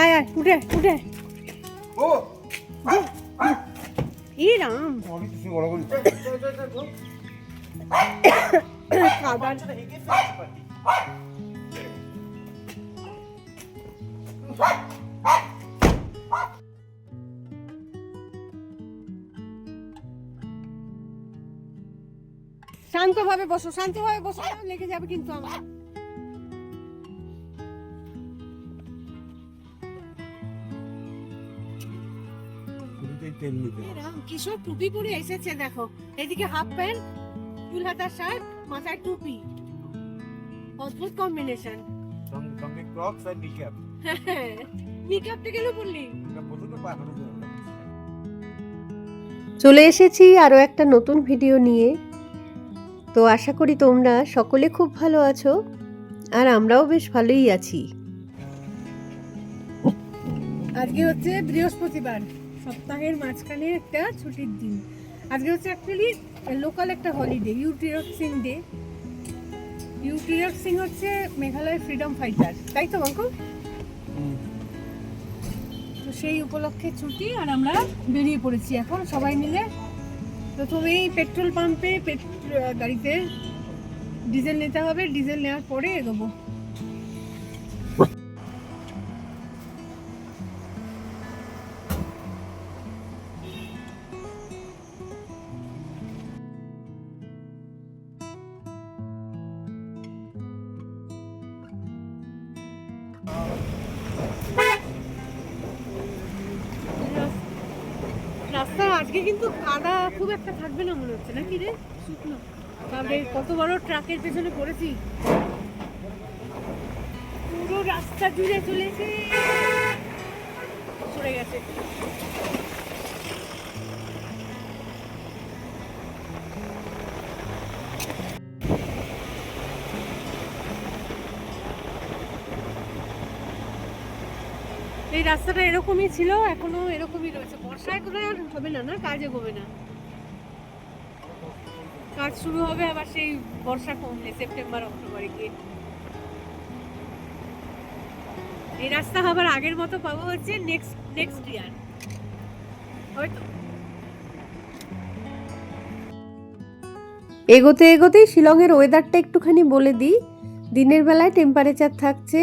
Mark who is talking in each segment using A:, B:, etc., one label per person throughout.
A: আয় আয় উঠে উঠে
B: ও
A: ই রাম
B: অনেক কিছু বড় বড়
A: খাবার শান্তভাবে বসো, শান্তভাবে বসো, লেগে যাবে কিন্তু আমার। কিশোর টুপি পরে এসেছে দেখো, এদিকে হাফ প্যান্ট, ফুল হাতা শার্ট, মাথায় টুপি, অদ্ভুত কম্বিনেশন।
B: সঙ্গে ক্রক্স আর নিক্যাপ।
A: নিক্যাপটা কেন পরলি?
B: এটা পছন্দ পায় না।
C: চলে এসেছি আরও একটা নতুন ভিডিও নিয়ে। তো আশা করি তোমরা সকলে খুব ভালো আছো, আর আমরাও বেশ ভালোই আছি।
A: আজকে হচ্ছে বৃহস্পতিবার, সপ্তাহের মাঝখানে একটা ছুটির দিন। আজকে হচ্ছে অ্যাকচুয়ালি লোকাল একটা হলিডে, ইউটিরক সিং ডে। ইউটিরক সিং হচ্ছে মেঘালয়ের ফ্রিডম ফাইটার, তাই তো বাঙ্কু? তো সেই উপলক্ষে ছুটি, আর আমরা বেরিয়ে পড়েছি এখন সবাই মিলে। প্রথমেই পেট্রোল পাম্পে গাড়িতে ডিজেল নিতে হবে, ডিজেল নেওয়ার পরে এগোবো। রাস্তা আজকে কিন্তু কাদা খুব একটা থাকবে না মনে হচ্ছে, নাকি রে? শুকনো। তাহলে কত বড় ট্রাকের পেছনে পড়েছি, পুরো রাস্তা জুড়ে চলেছে, সরে গেছে। এই রাস্তাটা এরকমই ছিল, এখনো এরকমই রয়েছে। বর্ষায় কোনো আর হবে না, না কাজ এগোবে না। কাজ শুরু হবে আবার সেই বর্ষা কমলে, সেপ্টেম্বর অক্টোবরে গিয়ে। এই রাস্তা আবার আগের মতো পাবো হচ্ছে নেক্সট ইয়ার হয়তো।
C: এগোতে এগোতেই শিলংয়ের ওয়েদারটা একটুখানি বলে দিই। দিনের বেলায় টেম্পারেচার থাকছে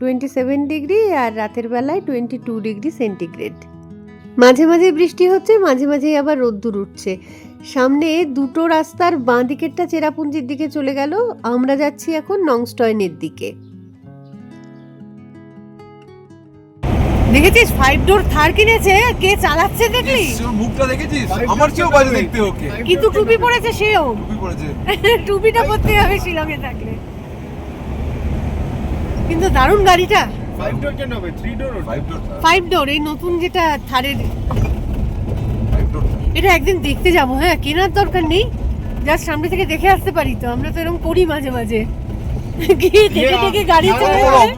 C: 27 ডিগ্রি, আর রাতের বেলায় 22 ডিগ্রি সেন্টিগ্রেড। মাঝে মাঝে বৃষ্টি হচ্ছে, মাঝে মাঝেই আবার রোদ্দুর উঠছে। সামনে দুটো রাস্তার বাঁ দিকেরটা চেরাপুঞ্জির দিকে চলে গেল, আমরা যাচ্ছি এখন নংস্টয়েনের দিকে।
A: দেখেছিস 5 ডোর থার কিনেছে, কে চালাচ্ছে দেখলি?
B: মুখটা দেখেছিস? আমার চেয়েও বাজে দেখতে ওকে।
A: কিন্তু টুপি পরেছে সেও।
B: টুপি পরেছে।
A: টুপিটা পরতে হবে শিলংয়ে থাকলে। কিন্তু দারুণ গাড়িটা।
B: 5 ডোর কেন হবে? 3 ডোর?
A: 5 ডোর, এই নতুন যেটা থারের।
B: 5 ডোর।
A: এটা একদিন দেখতে যাব। হ্যাঁ, কেনার দরকার নেই, জাস্ট সামনে থেকে দেখে আসতে পারি তো। আমরা তো এরকম করি মাঝে মাঝে, গিয়ে দেখে দেখে গাড়ি চলে যায়।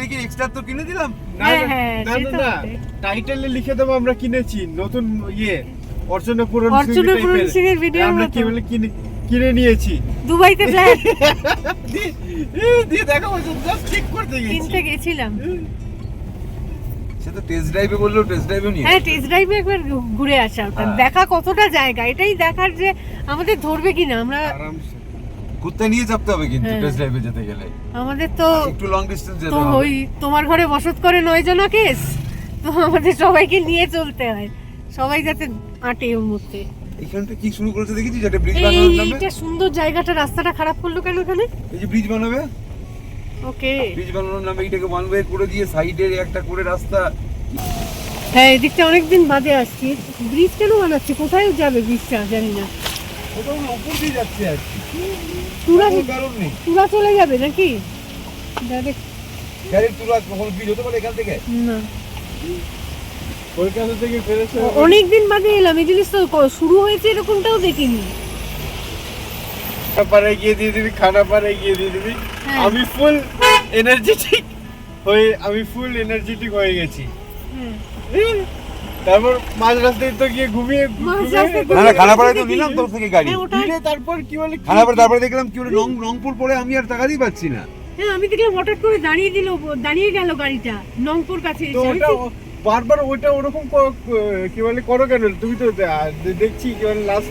B: দেখি এক্সট্রা তো কিনে দিলাম।
A: না,
D: টাইটেলে লিখে দেবো আমরা কিনেছি নতুন অর্চনা পুরন
A: সিং এর ভিডিও
D: আমরা কি বলে কিনে নিয়েছি
A: দুবাইতে ফ্ল্যাট
D: দিয়ে দেখাবো, জাস্ট চেক করতে গেছি,
A: কিনতে গেছিলাম।
B: সে তো টেস্ট ড্রাইভে বললো, টেস্ট ড্রাইভে নিয়ে।
A: হ্যাঁ, টেস্ট ড্রাইভে একবার ঘুরে আসা, ওটা দেখা কতটা জায়গা, এটাই দেখার যে আমাদের ধরবে কিনা। আমরা
D: আরামসে
B: কুত্তা নিয়ে চাপতে হবে কিন্তু টেস্ট ড্রাইভে যেতে গেলে।
A: আমাদের তো
B: একটু লং ডিসটেন্স যেতে
A: তো
B: হবে।
A: ওই তোমার ঘরে বসত করে 9 জনা কেস, তো আমাদের সবাইকে নিয়ে চলতে হয়, সবাই যাতে আটে ওর মধ্যে।
B: এখানটা কি শুরু করেছে দেখেছিস? একটা ব্রিজ বানানোর নামে।
A: এইটা সুন্দর জায়গাটা, রাস্তাটা খারাপ করলো কেন এখানে?
B: এই যে ব্রিজ বানাবে,
A: ওকে,
B: ব্রিজ বানানোর নামে এটাকে ওয়ান ওয়ে করে দিয়ে সাইডে একটা করে রাস্তা।
A: হ্যাঁ, এদিকটা অনেকদিন বাদে আসছি। ব্রিজ কেন বানাচ্ছে? কোথায় যাবে ব্রিজটা জানি না।
B: ওটা উপর দিয়ে যাচ্ছে আর কি,
A: তুরা
B: কোনো কারণ নেই।
A: তুরা চলে যাবে নাকি? ডাইরেক্ট
B: ডাইরেক্ট তুরা কখন ব্রিজ হতে পারে এখান থেকে?
A: না,
D: কলকাতা থেকে ফেরেছে।
A: অনেকদিন বাদে এলাম, এই জিনিস তো শুরু হয়েছে এরকমটাও দেখিনি।
D: পাড়ায় গিয়ে দিয়ে দিবি, খানা পাড়ায় গিয়ে দিয়ে দিবি।
A: হ্যাঁ।
D: আমি ফুল এনার্জেটিক হয়ে গেছি। তারপর মাঝ রাস্তায় তো গিয়ে ঘুমিয়ে
B: না খানাপাড়ায় তো নিলাম তোর থেকে গাড়ি।
A: হ্যাঁ, ওটা
D: তারপর কি বলে
B: তারপরে দেখলাম কি বলে রংপুর পরে আমি আর টাকাতেই পাচ্ছি না।
A: হ্যাঁ আমি দেখলাম হঠাৎ করে দাঁড়িয়ে গেল গাড়িটা নংপুর কাছে
D: তো
A: এসে। আমি
D: ওটা
A: তো-
D: বারবার ওটা ওরকম কি বলে করো কেন? তুমি তো দেখছি কি বলে লাস্ট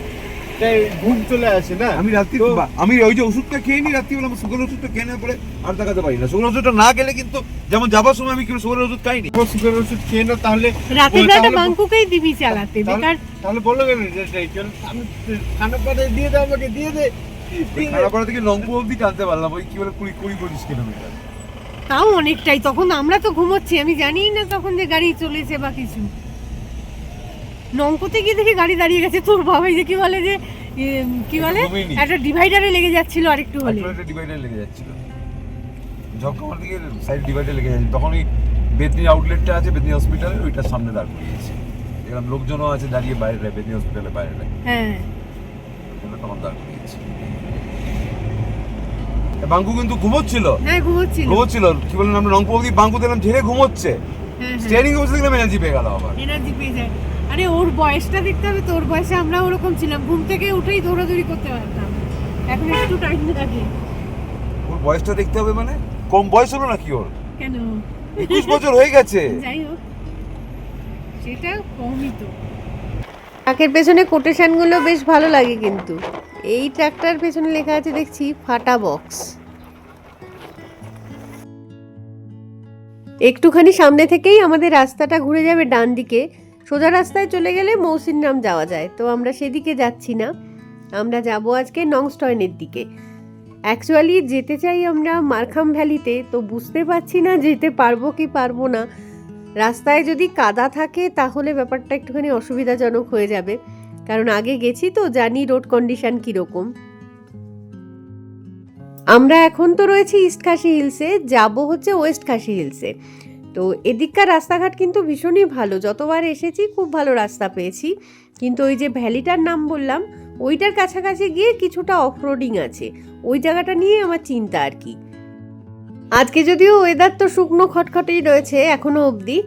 D: ঘুম চলে আসে না।
B: আমি রাত্রি আমি ওই যে ওষুধটা খেয়ে নি রাত্রিবেলা, আমার সুগার ওষুধটা খেয়ে নেওয়ার পরে আর দেখাতে পারি না। সুগার ওষুধটা না খেলে কিন্তু, যেমন যাবার সময় আমি কিন্তু সুগার ওষুধ খাইনি।
D: সুগার ওষুধ খেয়ে না তাহলে
A: রাতের
D: তাহলে-
A: বেলাটা বাঙ্কুকেই দিবি চালাতে বেকার।
D: তাহলে বললো কেন যে আমি খানা পাতে দিয়ে দে, আমাকে দিয়ে দে।
B: খানাপাড়া থেকে লংপুর অব্দি টানতে পারলাম, ওই কি বলে 20-25 কিলোমিটার।
A: তাও অনেকটাই, তখন আমরা তো ঘুমোচ্ছি, আমি জানি না তখন যে গাড়ি চলেছে বা কিছু। নংকোতে গিয়ে দেখি গাড়ি দাঁড়িয়ে গেছে, তোর বাবাই যে কি বলে যে কি বলে
B: ঘুমিয়ে নি।
A: একটা ডিভাইডারে লেগে যাচ্ছিল আরেকটু হলে।
B: একটা ডিভাইডার লেগে যাচ্ছিল, ঝকমার দিকে সাইড ডিভাইডার লেগে যাচ্ছে। তখন ওই বেদনি আউটলেটটা আছে বেদনি হসপিটালের, ওইটার সামনে দাঁড় করিয়েছে। এরকম লোকজনও আছে দাঁড়িয়ে বাইরে, বেদনি হসপিটালের বাইরে,
A: হ্যাঁ
B: তখন দাঁড় করিয়েছে। বাঙ্কু কিন্তু ঘুমোচ্ছিল,
A: হ্যাঁ
B: ঘুমোচ্ছিল কি বলেন, আমরা রংপুর অব্দি বাঙ্কু দেখলাম ঝেড়ে ঘুমোচ্ছে,
A: হ্যাঁ
B: স্টিয়ারিং এ বসে দেখলাম এনার্জি পেয়ে গেল আবার।
A: এনার্জি পেয়ে যায়। আরে ওর বয়সটা দেখতে হবে, তোর বয়সে আমরা ওরকম ছিলাম, ঘুম থেকে উঠেই দৌড়াদৌড়ি করতে পারতাম, এখন একটু টাইম লাগে।
B: ওর বয়সটা দেখতে হবে মানে, কম বয়স হলো নাকি ওর?
A: কেন
B: 21 বছর হয়ে গেছে।
A: যাই হোক সেটা কমই তো।
C: ট্রাকের পেছনে কোটেশনগুলো বেশ ভালো লাগে, কিন্তু এই ট্রাকটার পেছনে লেখা আছে দেখছি ফাটা বক্স। একটুখানি সামনে থেকেই আমাদের রাস্তাটা ঘুরে যাবে ডান দিকে, সোজা রাস্তায় চলে গেলে মৌসিনরাম যাওয়া যায়। তো আমরা সেদিকে যাচ্ছি না, আমরা যাব আজকে নংস্টয়নের দিকে। অ্যাকচুয়ালি যেতে চাই আমরা মারখাম ভ্যালিতে, তো বুঝতে পারছি না যেতে পারবো কি পারবো না। রাস্তায় যদি কাদা থাকে তাহলে ব্যাপারটা একটুখানি অসুবিধাজনক হয়ে যাবে, কারণ আগে গেছি তো জানি রোড কন্ডিশন কীরকম। আমরা এখন তো রয়েছি ইস্ট খাসি হিলসে, যাব হচ্ছে ওয়েস্ট খাসি হিলসে। তো এদিককার রাস্তাঘাট কিন্তু ভীষণই ভালো, যতবার এসেছি খুব ভালো রাস্তা পেয়েছি। কিন্তু ওই যে ভ্যালিটার নাম বললাম, ওইটার কাছাকাছি গিয়ে কিছুটা অফরোডিং আছে, ওই জায়গাটা নিয়ে আমার চিন্তা আর কি। আজকে যদিও ওয়েদার তো শুকনো খটখটেই রয়েছে এখনো অবধি,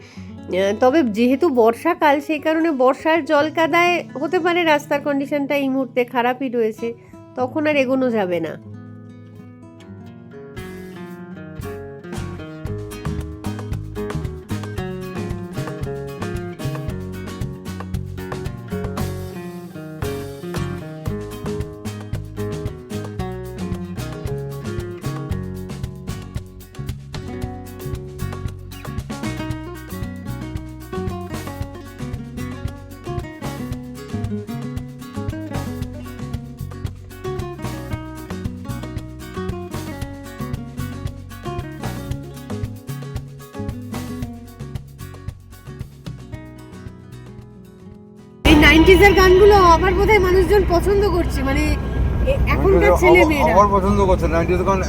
C: তবে যেহেতু বর্ষাকাল সেই কারণে বর্ষার জল কাদায় হতে পারে রাস্তার কন্ডিশনটা এই মুহূর্তে খারাপই রয়েছে, তখন আর এগোনো যাবে না।
A: এই 90s এর গানগুলো আবার বোধহয় মানুষজন পছন্দ করছে, মানে এখনকার ছেলে মেয়েরা
B: আবার পছন্দ করছে 90s, কারণ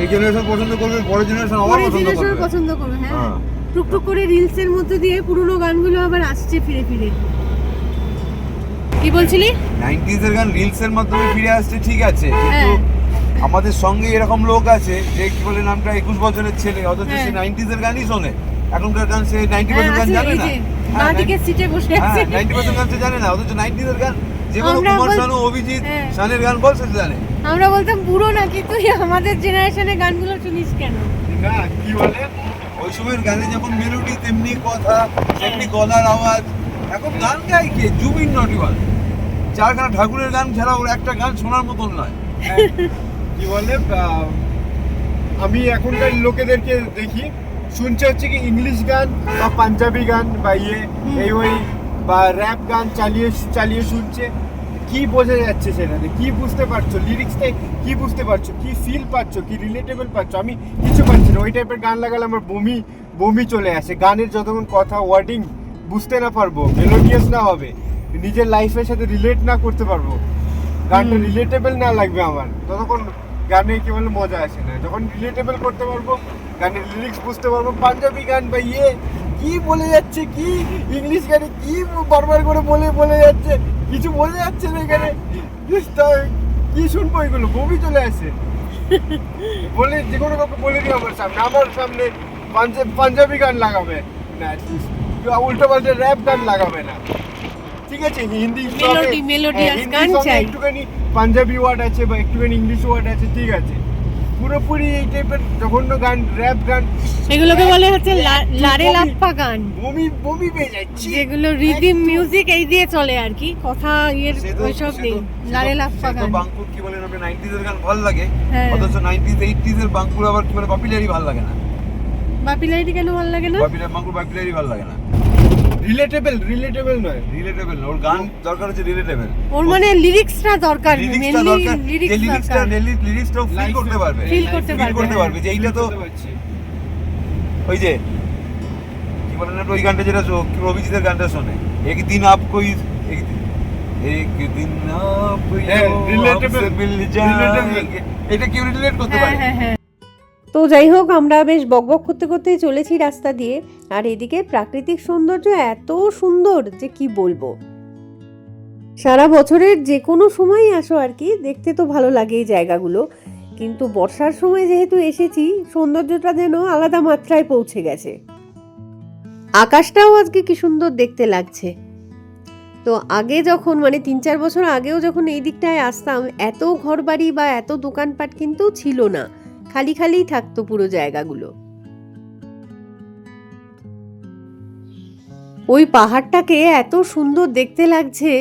B: এই জেনারেশন পছন্দ করবে, পরের জেনারেশন আবার পছন্দ করবে।
A: পছন্দ করবে। হ্যাঁ
B: হ্যাঁ।
A: টুকটুক করে রিলস এর মধ্যে দিয়ে পুরনো গানগুলো আবার আসছে ফিরে ফিরে। কি বলছিলি?
B: 90s এর গান রিলস এর মাধ্যমে ফিরে আসছে, ঠিক আছে, কিন্তু
A: হ্যাঁ।
B: আমাদের সঙ্গে এরকম লোক আছে যে কি বলে নামটা 21 বছরের ছেলে, অথচ সে
A: হ্যাঁ।
B: 90s এর গানই শোনে। এখনকার গান সে 90% গান জানে না।
A: বাঁ দিকের সিটে বসে আছে।
B: 90% গান সে জানে না, অথচ 90s এর গান যে কোনো
A: আমরা
B: কুমার
A: বল-
B: শানু, অভিজিৎ,
A: হ্যাঁ।
B: শানের গান বল সে জানে।
A: আমরা বলতাম পুরো নাকি তুই আমাদের জেনারেশনের গানগুলো শুনিস কেন?
D: না কি বলে,
B: ওই সময়ের গানে যেমন মেলোডি তেমনি কথা, তেমনি গলার আওয়াজ। এখন গান গায় কে? জুবিন নটিওয়াল। চারখানা ঠাকুরের গান ছাড়া ওর একটা গান শোনার মতন নয়।
D: কি বলে আমি এখনকার লোকেদেরকে দেখি শুনছে হচ্ছে কি ইংলিশ গান বা পাঞ্জাবি গান বা এই ওই বা র্যাপ গান চালিয়ে চালিয়ে শুনছে। কি বোঝা যাচ্ছে সেটাতে? কি বুঝতে পারছো লিরিক্সটা? কি বুঝতে পারছো? কি ফিল পাচ্ছ? কি রিলেটেবল পাচ্ছ? আমি কিছু পাচ্ছি না। ওই টাইপের গান লাগালে আমার বমি চলে আসে। গানের যতক্ষণ কথা ওয়ার্ডিং বুঝতে না পারবো, মেলোডিয়াস না হবে, নিজের লাইফের সাথে রিলেট না করতে পারবো, গানটা রিলেটেবল না লাগবে আমার, ততক্ষণ গানে কি বলে মজা আসে না। যখন রিলেটেবল করতে পারবো, গানের লিরিক্স বুঝতে পারবো, পাঞ্জাবি গান বা কি বলে যাচ্ছে, কি ইংলিশ গানে কি বারবার করে বলে যাচ্ছে, কিছু বোঝা যাচ্ছে না এখানে, কি শুনবো এগুলো? বমি চলে আসে। বলে যে কোনো কাউকে বলে দিই আমার সামনে পাঞ্জাবি গান লাগাবে না, উল্টো পাল্টে র্যাপ গান লাগাবে না, ঠিক আছে? হিন্দি
A: মেলোডিয়াস গান চাই।
D: একটুখানি পাঞ্জাবি ওয়ার্ড আছে বা একটুখানি ইংলিশ ওয়ার্ড আছে, ঠিক আছে, পুরোপুরি এই টাইপের জঘন্য গান, র্যাপ গান,
A: এগুলোকে বলে হচ্ছে লারে লাপ্পা গান,
D: বমি বমি পেয়ে যাচ্ছি।
A: যেগুলো রিদিম মিউজিক এই দিয়ে চলে আর কি, কথা ইয়ের ওইসব নেই, লারে লাপ্পা গান।
B: বাঙ্কুর কি বলেন আপনি, 90s এর গান ভালো লাগে,
A: হ্যাঁ।
B: অথচ 90s 80s এর বাঙ্কুর আবার কি বলে পপুলারই ভালো লাগে না।
A: বাপিলাইটি কেন ভালো লাগে না?
B: বাঙ্কুর পপুলারই ভালো লাগে না,
D: রিলেটেবল নয়,
B: রিলেটেবল। ওর গান দরকার হচ্ছে রিলেটেবল,
A: ওর মানে লিরিক্সটা দরকার,
B: লিরিক্সটা দরকার, যে লিরিক্সটা ফিল
D: Life
B: করতে পারবে,
A: Feel করতে পারবে,
B: যে এইটা তো
D: বুঝতে পারছি।
B: ওই যে কি বলেন ওই গানটা যেটা অভিজিতের গানটা শোনে, একদিন আপ কই একদিন আপ
D: হ্যাঁ, relatable, relatable।
B: এটা কি রিলেট করতে
A: হ্যাঁ
B: পারে?
A: হ্যাঁ হ্যাঁ।
C: তো যাই হোক, আমরা বেশ বকবক করতে করতেই চলেছি রাস্তা দিয়ে। আর এদিকে প্রাকৃতিক সৌন্দর্য এত সুন্দর যে কি বলবো। সারা বছরের যে কোনো সময়ই আসো আর কি, দেখতে তো ভালো লাগে এই জায়গাগুলো, কিন্তু বর্ষার সময় যেহেতু এসেছি, সৌন্দর্যটা যেন আলাদা মাত্রায় পৌঁছে গেছে। আকাশটাও আজকে কি সুন্দর দেখতে লাগছে। তো আগে যখন মানে 3-4 বছর আগেও যখন এই দিকটায় আসতাম, এত ঘরবাড়ি বা এত দোকানপাট কিন্তু ছিল না, খালি খালিই থাকতো পুরো জায়গাগুলো। ওই পাহাড়টাকে এত সুন্দর দেখতে লাগছে।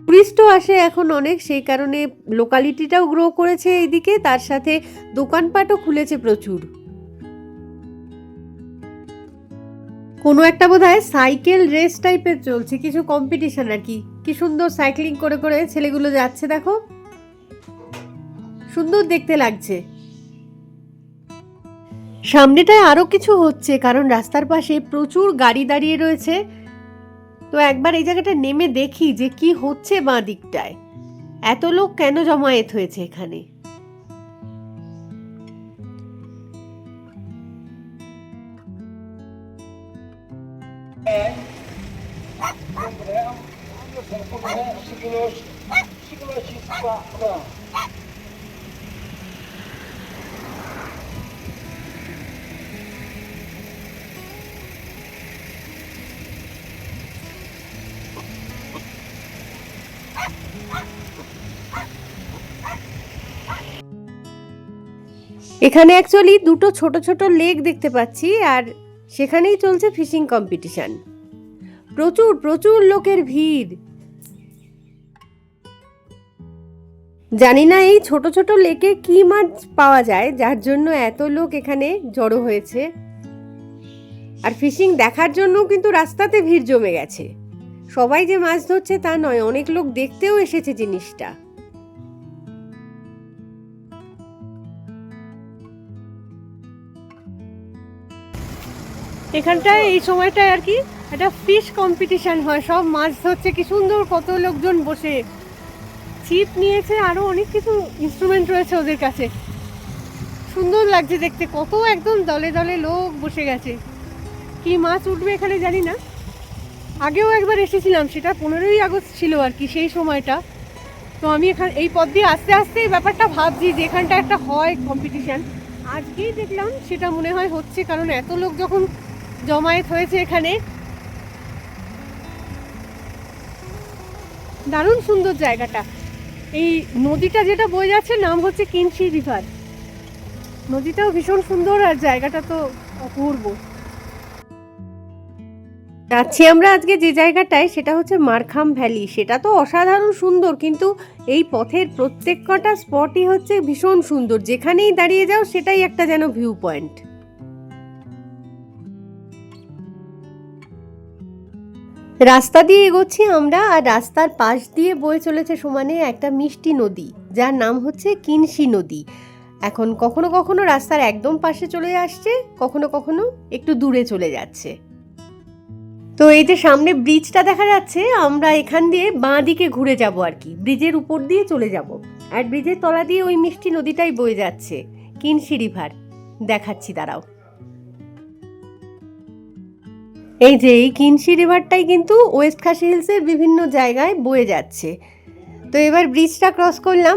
C: টুরিস্টও আসে এখন অনেক, সেই কারণে লোকালিটিটাও গ্রো করেছে এইদিকে, তার সাথে দোকানপাটও খুলেছে প্রচুর। কোনো একটা বোধহয় সাইকেল রেস টাইপের চলছে, কিছু কম্পিটিশন আর কি। কি সুন্দর সাইক্লিং করে করে ছেলেগুলো যাচ্ছে, দেখো সুন্দর দেখতে লাগছে। সামনেটায় আরো কিছু হচ্ছে, কারণ রাস্তার পাশে প্রচুর গাড়ি দাঁড়িয়ে রয়েছে। তো একবার এই জায়গাটা নেমে দেখি যে কি হচ্ছে বাঁ দিকটায়, এত লোক কেন জমায়েত হয়েছে এখানে। এখানে অ্যাকচুয়ালি দুটো ছোট ছোট লেক দেখতে পাচ্ছি, আর সেখানেই চলছে ফিশিং কম্পিটিশন। প্রচুর প্রচুর লোকের ভিড়। জানি না এই ছোট ছোট লেকে কি মাছ পাওয়া যায়, যার জন্য এত লোক এখানে জড়ো হয়েছে। আর ফিশিং দেখার জন্য কিন্তু রাস্তাতে ভিড় জমে গেছে। সবাই যে মাছ ধরছে তা নয়, অনেক লোক দেখতেও এসেছে জিনিসটা।
A: এখানটায় এই সময়টায় আর কি একটা ফিশ কম্পিটিশন হয়, সব মাছ ধরছে, কি সুন্দর, কত লোকজন বসে, ছিপ নিয়েছে, আরো অনেক কিছু ইনস্ট্রুমেন্ট রয়েছে ওদের কাছে। সুন্দর লাগছে দেখতে, কত একদম দলে দলে লোক বসে গেছে। কি মাছ উঠবে এখানে জানি না। আগেও একবার এসেছিলাম, সেটা 15ই আগস্ট ছিল আর কি সেই সময়টা। তো আমি এখানে এই পথ দিয়ে আস্তে আস্তে এই ব্যাপারটা ভাবছি যে এখানটা একটা হয় কম্পিটিশন। আজকেই দেখলাম সেটা মনে হয় হচ্ছে, কারণ এত লোক যখন জমায়েত হয়েছে এখানে। দারুণ সুন্দর জায়গাটা। এই নদীটা যেটা বয়ে যাচ্ছে নাম হচ্ছে কিনশি রিভার। নদীটাও ভীষণ সুন্দর, আর জায়গাটা তো অপূর্ব।
C: যাচ্ছি আমরা আজকে যে জায়গাটায়, সেটা হচ্ছে মারখাম ভ্যালি। সেটা তো অসাধারণ সুন্দর, কিন্তু এই পথের প্রত্যেক কটা স্পটই হচ্ছে ভীষণ সুন্দর। যেখানেই দাঁড়িয়ে যাও সেটাই একটা যেন ভিউ পয়েন্ট। রাস্তা দিয়ে এগোচ্ছি আমরা, আর রাস্তার পাশ দিয়ে বয়ে চলেছে সমানে একটা মিষ্টি নদী, যার নাম হচ্ছে কিনশি নদী। এখন কখনো কখনো রাস্তার একদম পাশে চলে আসছে, কখনো কখনো একটু দূরে চলে যাচ্ছে। তো এই যে সামনে ব্রিজটা দেখা যাচ্ছে, আমরা এখান দিয়ে বাঁ দিকে ঘুরে যাব আর কি, ব্রিজের উপর দিয়ে চলে যাব। আর ব্রিজের তলা দিয়ে ওই মিষ্টি নদীটাই বয়ে যাচ্ছে, কিনশি রিভার। দেখাচ্ছি, দাঁড়াও। এই যে এই কিনশি রিভারটাই কিন্তু ওয়েস্ট খাসি হিলসের বিভিন্ন জায়গায় বয়ে যাচ্ছে। তো এবার ব্রিজটা ক্রস করলাম,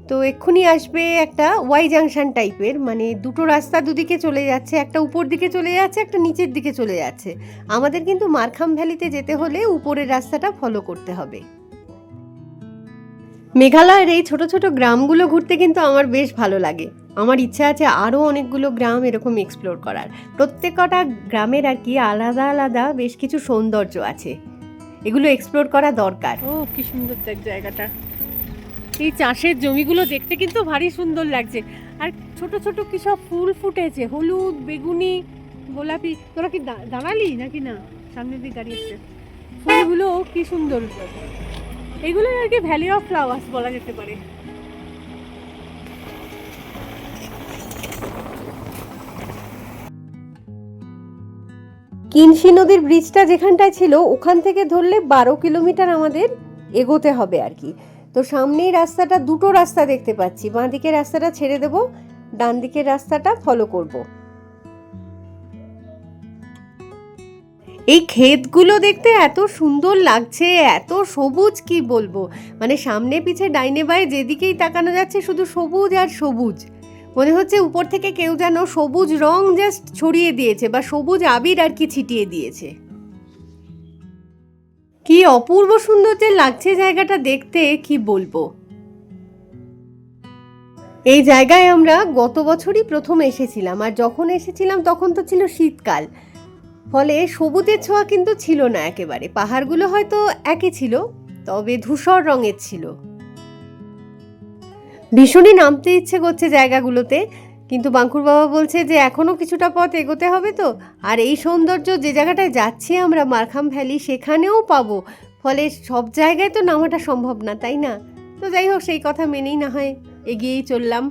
C: তো এক্ষুনি আসবে একটা ওয়াই জাংশন টাইপের, মানে দুটো রাস্তা দুদিকে চলে যাচ্ছে, একটা উপর দিকে চলে যাচ্ছে, একটা নিচের দিকে চলে যাচ্ছে। আমাদের কিন্তু মারখাম ভ্যালিতে যেতে হলে উপরের রাস্তাটা ফলো করতে হবে। মেঘালয়ের এই ছোট ছোট গ্রামগুলো ঘুরতে কিন্তু আমার বেশ ভালো লাগে। আমার ইচ্ছা আছে আরও অনেকগুলো গ্রাম এরকম এক্সপ্লোর করার। প্রত্যেকটা গ্রামের আর কি আলাদা আলাদা বেশ কিছু সৌন্দর্য আছে, এগুলো এক্সপ্লোর করা দরকার।
A: ও কি সুন্দর দেখ জায়গাটা, এই চাষের জমিগুলো দেখতে কিন্তু ভারী সুন্দর লাগছে। আর ছোট ছোট কি সব ফুল ফুটেছে, হলুদ, বেগুনি, গোলাপি। তোরা কি দাঁড়ালি নাকি না? সামনের দিকে দাঁড়িয়েছে, ফুলগুলো কি সুন্দর। এগুলো আর কি ভ্যালি অফ ফ্লাওয়ার্স বলা যেতে পারে।
C: কিনসি নদীর ব্রিজটা যেখানটায় ছিল ওখান থেকে ধরলে 12 কিলোমিটার আমাদের এগোতে হবে আর কি। তো সামনেই রাস্তাটা, দুটো রাস্তা দেখতে পাচ্ছি, বাঁ দিকের রাস্তাটা ছেড়ে দেব, ডান দিকের রাস্তাটা ফলো করব। এই ক্ষেতগুলো দেখতে এত সুন্দর লাগছে, এত সবুজ কি বলবো, মানে সামনে পিছে ডাইনে বাঁয়ে যেদিকেই তাকানো যাচ্ছে শুধু সবুজ আর সবুজ। মনে হচ্ছে উপর থেকে কেউ যেন সবুজ রং জাস্ট ছড়িয়ে দিয়েছে বা সবুজ আবির আর কি ছিটিয়ে দিয়েছে। কি অপূর্ব সুন্দর যে লাগছে জায়গাটা দেখতে, কি বলবো। এই জায়গায় আমরা গত বছরই প্রথম এসেছিলাম, আর যখন এসেছিলাম তখন তো ছিল শীতকাল, ফলে সবুজের ছোঁয়া কিন্তু ছিল না একেবারে। পাহাড়গুলো হয়তো একই ছিল, তবে ধূসর রঙের ছিল। ভীষণই নামতে ইচ্ছে করছে জায়গাগুলোতে, কিন্তু বাঙ্কুর বাবা বলছে যে এখনো কিছুটা পথ এগোতে হবে। তো আর এই সৌন্দর্য যে জায়গাটায় যাচ্ছি আমরা, মারখাম ভ্যালি, সেখানেও পাবো, ফলে সব জায়গায় তো নামাটা সম্ভব না, তাই না? তো যাই হোক, সেই কথা মেনেই না হয় এগিয়েই চললাম।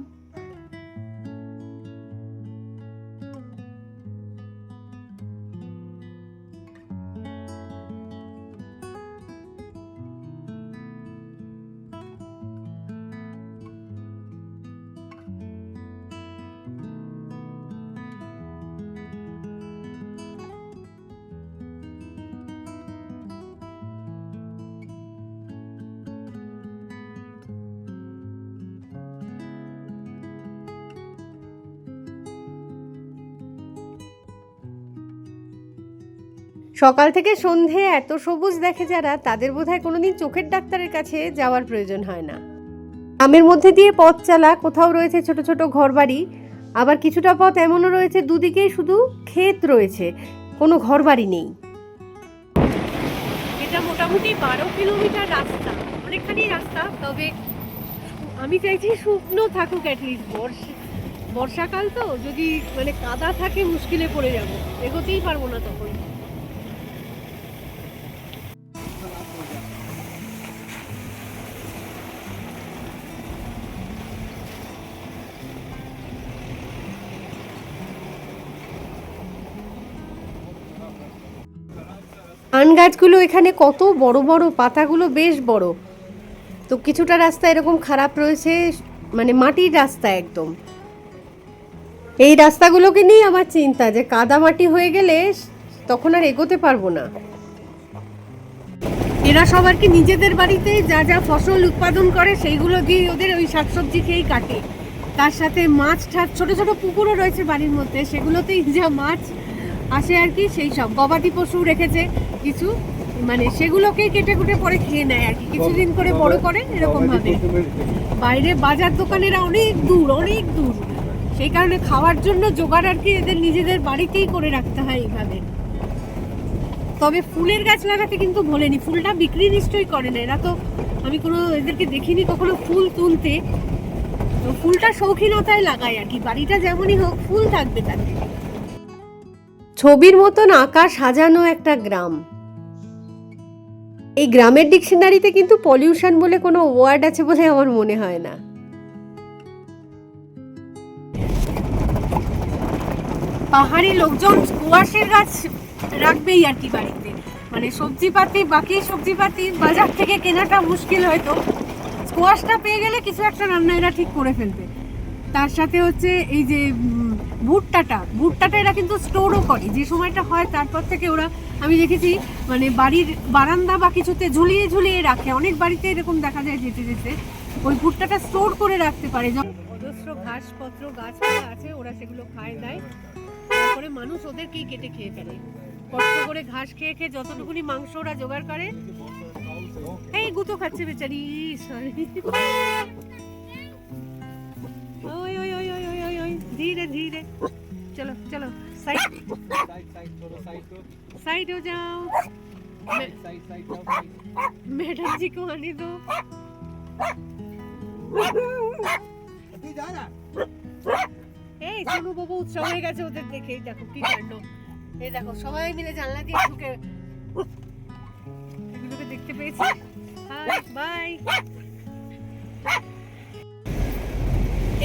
C: সকাল থেকে সন্ধে এত সবুজ দেখে যারা, তাদের বোধহয় কোনোদিন চোখের ডাক্তারের কাছে যাওয়ার প্রয়োজন হয় না। গ্রামের মধ্যে দিয়ে পথ চালা, কোথাও রয়েছে ছোট ছোট ঘরবাড়ি, আবার কিছুটা পথ এমনও রয়েছে দুদিকেই শুধু ক্ষেত রয়েছে, কোনো ঘরবাড়ি নেই।
A: এটা মোটামুটি 12 কিলোমিটার রাস্তা, অনেকখানি রাস্তা। তবে আমি চাইছি শুকনো থাকুক অ্যাটলিস্ট। বর্ষাকাল তো, যদি মানে কাদা থাকে মুশকিলে পড়ে যাব, এগোতেই পারবো না তখন।
C: পান গাছগুলো এখানে কত বড় বড়, পাতাগুলো বেশ বড়। তো কিছুটা রাস্তা এরকম খারাপ রয়েছে, মানে মাটির রাস্তা একদম। এই রাস্তাগুলোকে নিয়ে আমার চিন্তা যে কাদা মাটি হয়ে গেলে তখন আর এগোতে পারবো না।
A: এরা সব আর কি নিজেদের বাড়িতে যা যা ফসল উৎপাদন করে সেইগুলো দিয়ে ওদের ওই শাকসবজি খেয়েই কাটে। তার সাথে মাছ ঠাক, ছোট ছোট পুকুরও রয়েছে বাড়ির মধ্যে, সেগুলোতেই যা মাছ আসে আর কি, সেই সব গবাদি পশু রেখেছে কিছু, মানে সেগুলোকেই কেটে কুটে পরে খেয়ে নেয় আর কি, কিছুদিন করে বড় করে এরকম ভাবে। বাইরে বাজার দোকানেরা অনেক দূর অনেক দূর, সেই কারণে খাওয়ার জন্য জোগাড় আর কি এদের নিজেদের বাড়িতেই করে রাখতে হয় এইভাবে। তবে ফুলের গাছ লাগাতে কিন্তু ভোলেনি, ফুলটা বিক্রি নিশ্চয়ই করে না এরা, তো আমি কোনো এদেরকে দেখিনি কখনো ফুল তুলতে। তো ফুলটা শৌখিনতায় লাগায় আর কি, বাড়িটা যেমনই হোক ফুল থাকবে তাতে।
C: ছবির মতন আঁকা সাজানো একটা গ্রাম। এই গ্রামের ডিকশনারিতে কিন্তু পলিউশন বলে কোনো ওয়ার্ড আছে বলে আমার মনে হয় না।
A: পাহাড়ি লোকজন স্কোয়াশের গাছ রাখবেই আর কি বাড়িতে, মানে সবজিপাতি, বাকি সবজিপাতি বাজার থেকে কেনাটা মুশকিল হয়তো, স্কোয়াশটা পেয়ে গেলে কিছু একটা রান্না এরা ঠিক করে ফেলবে। তার সাথে হচ্ছে এই যে ভুট্টাটা এরা কিন্তু স্টোরও করে, যে সময়টা হয় তারপর থেকে ওরা, আমি দেখেছি মানে বাড়ির বারান্দা বা কিছুতে ঝুলিয়ে ঝুলিয়ে রাখে। অনেক বাড়িতে এরকম দেখা যায় যেতে যেতে ওই ভুট্টাটা স্টোর করে রাখতে পারে। অজস্র ঘাসপত্র গাছপালা আছে, ওরা সেগুলো খায় দেয়, তারপরে মানুষ ওদেরকেই কেটে খেয়ে ফেলে। কষ্ট করে ঘাস খেয়ে খেয়ে যতটুকুনি মাংস ওরা জোগাড় করে এই গুতো খাচ্ছে বেচারি, সরি। ওই ওই ওই ওই ওই ওই ওই ধীরে ধীরে, চলো চলো সাইড साइड हो जाओ, मैडम जी को आने दो। এই সোনু বাবু উৎসব হয়ে গেছে ওদের দেখে, দেখো কি কাণ্ড। এই দেখো সবাই মিলে জানলা দিয়ে ঢুকে এগুলোকে দেখতে পেয়েছি। High by.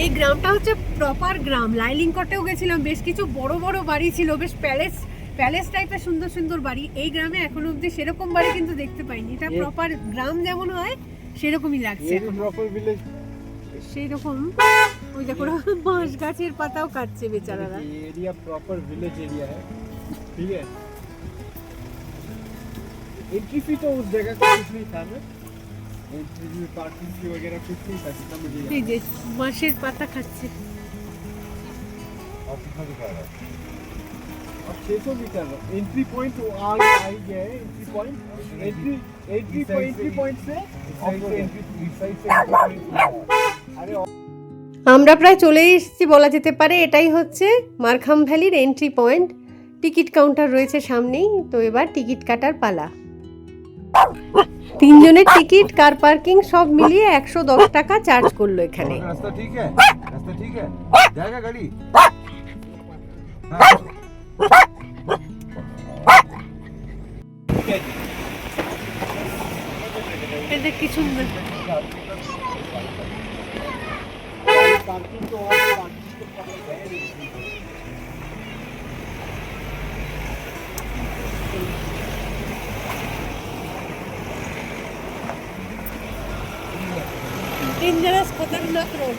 A: এই গ্রামটা হচ্ছে প্রপার গ্রাম। লাইলিংকটেও গেছিলাম, বেশ কিছু বড় বড় বাড়ি ছিল, বেশ প্যালেস টাইপের সুন্দর সুন্দর বাড়ি। এই গ্রামে এখনো অবধি সেরকম বাড়ি কিন্তু দেখতে পাইনি। এটা প্রপার গ্রাম যেমন হয় সেরকমই লাগছে।
D: प्रॉपर विलेज
A: সেই রকম ওই দেখো বাঁশ গাছের পাতাও কাটছে বেচারারা।
D: एरिया प्रॉपर विलेज एरिया है, ठीक है। एंट्री फी तो उस जगह का कुछ नहीं था ना, एंट्री फी पार्किंग फी वगैरह कुछ नहीं था, जितना मुझे याद
A: এই যে বাঁশের पाता खाচ্ছে।
B: और कितना दिखा रहा है?
D: अब 600 मीटर एंट्री पॉइंट आ गया है। एंट्री पॉइंट से
B: इस साइड से
D: अरे
C: আমরা প্রায় চলেই এসেছি বলা যেতে পারে। এটাই হচ্ছে মারখাম ভ্যালির এন্ট্রি পয়েন্ট। টিকিট কাউন্টার রয়েছে সামনেই, তো এবার টিকিট কাটার পালা। 3 জনের টিকিট, কার পার্কিং সব মিলিয়ে 110 টাকা চার্জ করলো এখানে।
B: रास्ता ठीक है, रास्ता ठीक है, जाएगा गाड़ी। हाँ।
A: এদের কি সুন্দর।
D: पार्किंग तो और पार्किंग तो प्रॉपर है नहीं।
A: ডেঞ্জারাস খতরনাক রোড।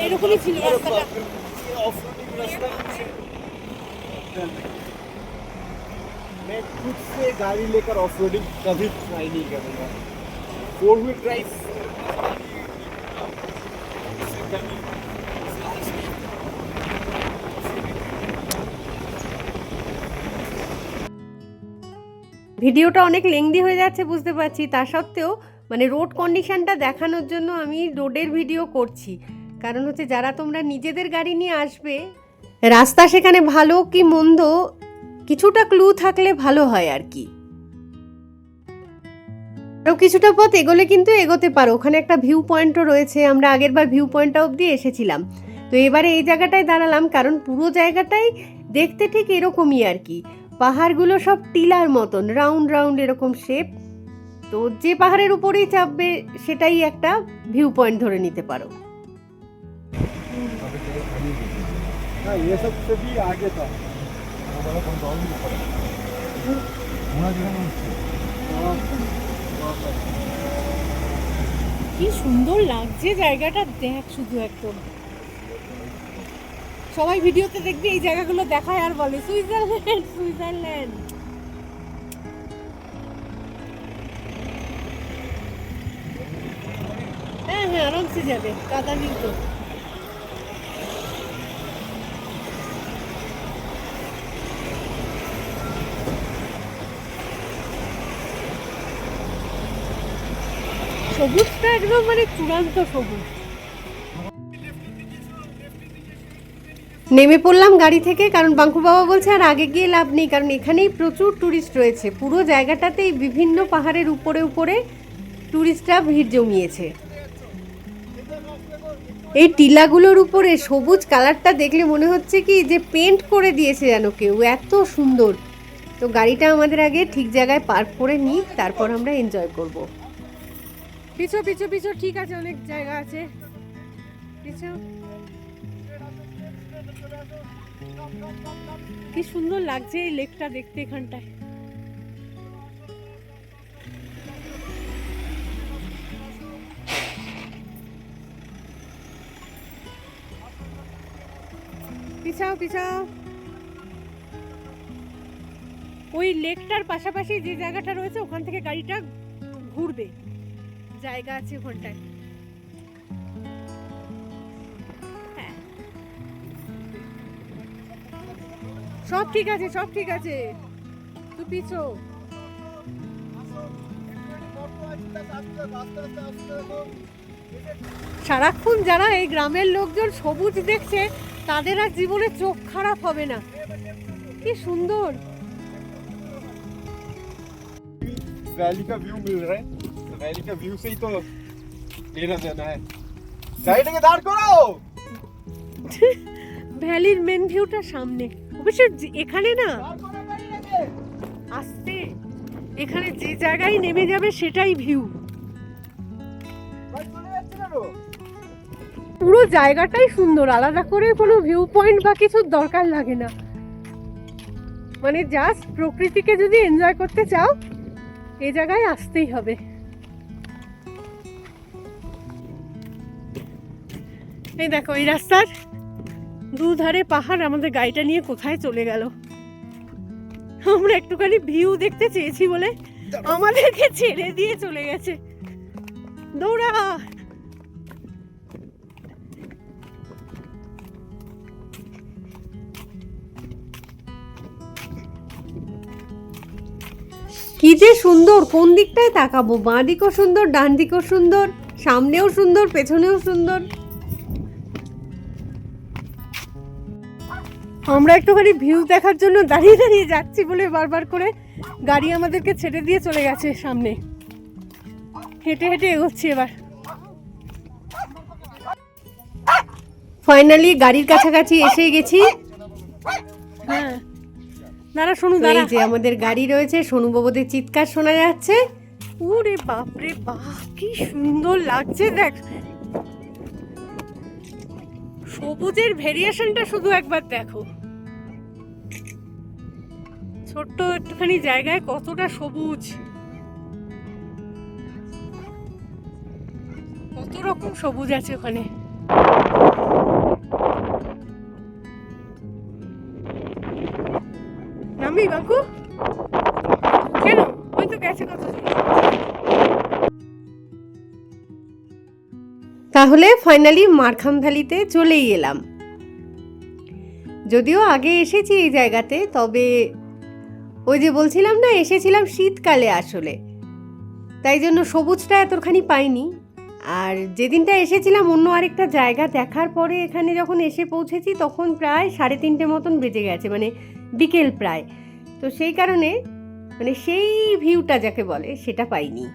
A: এরকমই ছিল রাস্তাটা।
D: ऑफ-रोडिंग रास्ता मैं खुद से गाड़ी लेकर ऑफ-रोडिंग कभी ट्राई नहीं करूँगा। 4-व्हील ड्राइव
C: ভিডিওটা অনেক লেংদি হয়ে যাচ্ছে বুঝতে পারছি, তা সত্ত্বেও মানে রোড কন্ডিশনটা দেখানোর জন্য আমি রোডের ভিডিও করছি। কারণ হচ্ছে যারা তোমরা নিজেদের গাড়ি নিয়ে আসবে, রাস্তা সেখানে ভালো কি মন্দ কিছুটা ক্লু থাকলে ভালো হয় আর কি। আরও কিছুটা পথ এগোলে কিন্তু এগোতে পারো, ওখানে একটা ভিউ পয়েন্টও রয়েছে। আমরা আগেরবার ভিউ পয়েন্টটা অবধি এসেছিলাম, তো এবারে এই জায়গাটায় দাঁড়ালাম কারণ পুরো জায়গাটাই দেখতে ঠিক এরকমই আর কি। পাহাড়গুলো সব টিলার মতন রাউন্ড রাউন্ড এরকম শেপ, তো যে পাহাড়ের উপরেই চাপবে সেটাই একটা ভিউ পয়েন্ট ধরে নিতে পারো।
D: हाँ ये सब से भी आगे था।
A: কি সুন্দর লাগছে জায়গাটা, দেখ শুধু একদম। সবাই ভিডিওতে দেখবে এই জায়গাগুলো দেখায় আর বলে সুইজারল্যান্ড সুইজারল্যান্ড। হ্যাঁ হ্যাঁ আরামসে যাবে, কাদা নেই তো। সবুজটা একদম মানে চূড়ান্ত সবুজ।
C: নেমে পড়লাম গাড়ি থেকে, কারণ বাঙ্কু বাবা বলছে আর আগে গিয়ে লাভ নেই, কারণ এখানেই প্রচুর টুরিস্ট রয়েছে। পুরো জায়গাটাতেই বিভিন্ন পাহাড়ের উপরে উপরে টুরিস্টরা ভিড় জমিয়েছে। এই টিলাগুলোর উপরে সবুজ কালারটা দেখলে মনে হচ্ছে কি যে পেন্ট করে দিয়েছে যেন কেউ, এত সুন্দর। তো গাড়িটা আমাদের আগে ঠিক জায়গায় পার্ক করে নিই, তারপর আমরা এনজয় করব।
A: পিছো পিছো পিছো, ঠিক আছে অনেক জায়গা আছে পিছো। কি সুন্দর লাগছে এই লেকটা দেখতে এখানটায়। পিছাও পিছাও। ওই লেকটার পাশাপাশি যে জায়গাটা রয়েছে ওখান থেকে গাড়িটা ঘুরবে, জায়গা আছে ওখানটায়। হ্যাঁ সব ঠিক আছে সব ঠিক আছে, তুই পিছো। সারাক্ষণ যারা এই গ্রামের লোকজন সবুজ দেখছে তাদের আর জীবনে চোখ খারাপ হবে না। কি সুন্দর।
D: वैली का व्यू मिल रहा है, तो वैली का व्यू से ही तो लेना देना है। गाइड के दाঁড় করাও।
A: ভ্যালির মেন ভিউটা সামনে। অবশ্য এখানে না আসতে, এখানে যে জায়গায় নেমে যাবে সেটাই ভিউ। পুরো জায়গাটাই সুন্দর, আলাদা করে কোনো ভিউ পয়েন্ট বা কিছুর দরকার লাগে না। মানে জাস্ট প্রকৃতিকে যদি এনজয় করতে চাও এই জায়গায় আসতেই হবে। এই দেখো এই রাস্তার দুধারে পাহাড়, আমাদের গাড়িটা নিয়ে কোথায় চলে গেল। আমরা একটুখানি ভিউ দেখতে চেয়েছি বলে আমাদেরকে ছেড়ে দিয়ে চলে গেছে। দৌড়া।
C: কি যে সুন্দর, কোন দিকটায় তাকাবো, বাঁ দিকও সুন্দর, ডান দিকও সুন্দর, সামনেও সুন্দর, পেছনেও সুন্দর।
A: আমরা একটুখানি ভিউ দেখার জন্য দাঁড়িয়ে দাঁড়িয়ে যাচ্ছি বলে বারবার করে গাড়ি আমাদেরকে ছেড়ে দিয়ে চলে গেছে সামনে। হেঁটে হেঁটে এগোচ্ছি এবার।
C: ফাইনালি গাড়ির কাছাকাছি এসে গেছি।
A: হ্যাঁ দাঁড়া শোনো,
C: তো
A: দাঁড়া।
C: এই যে আমাদের গাড়ি রয়েছে, সোনুবাবুদের চিৎকার শোনা যাচ্ছে।
A: ওরে বাপরে বাপ, কি সুন্দর লাগছে। দেখ সবুজের ভেরিয়েশনটা শুধু একবার দেখো। ছোট্ট একটুখানি জায়গায় কতটা সবুজ, কত রকম সবুজ আছে ওখানে। নামবি বাকু? কেন? ওই তো গেছে কত।
C: তাহলে ফাইনালি মারখাম ভ্যালিতে চলেই এলাম। যদিও আগে এসেছি এই জায়গাতে, তবে ওই যে বলছিলাম না এসেছিলাম শীতকালে আসলে, তাই জন্য সবুজটা এতখানি পাইনি। আর যেদিনটা এসেছিলাম অন্য আরেকটা জায়গা দেখার পরে এখানে যখন এসে পৌঁছেছি তখন প্রায় 3:30 মতন বেজে গেছে, মানে বিকেল প্রায়। তো সেই কারণে মানে সেই ভিউটা যাকে বলে সেটা পাইনি।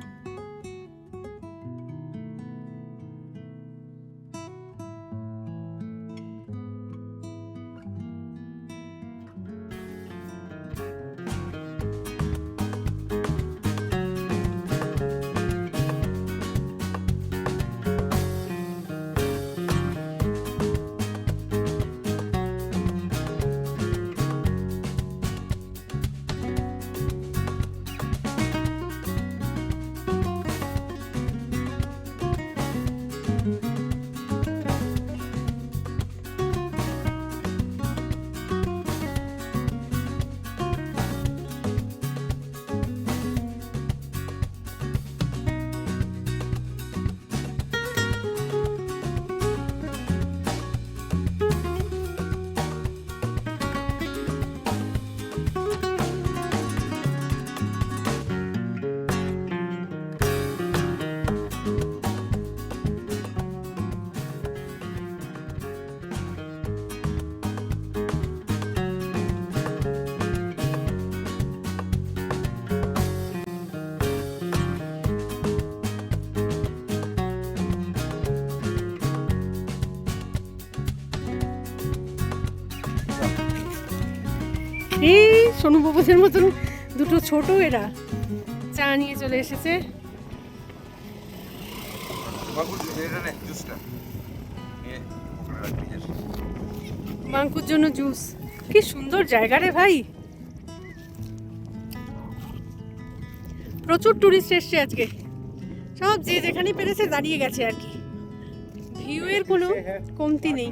A: এই সোনুবাবুদের মতন দুটো ছোট এরা চা নিয়ে চলে এসেছে। মাঙ্কুর জন্য জুস। কি সুন্দর জায়গা রে ভাই, প্রচুর টুরিস্ট এসছে আজকে। সব যে যেখানে পেরেছে দাঁড়িয়ে গেছে আর কি। ভিউ এর কোনো কমতি নেই।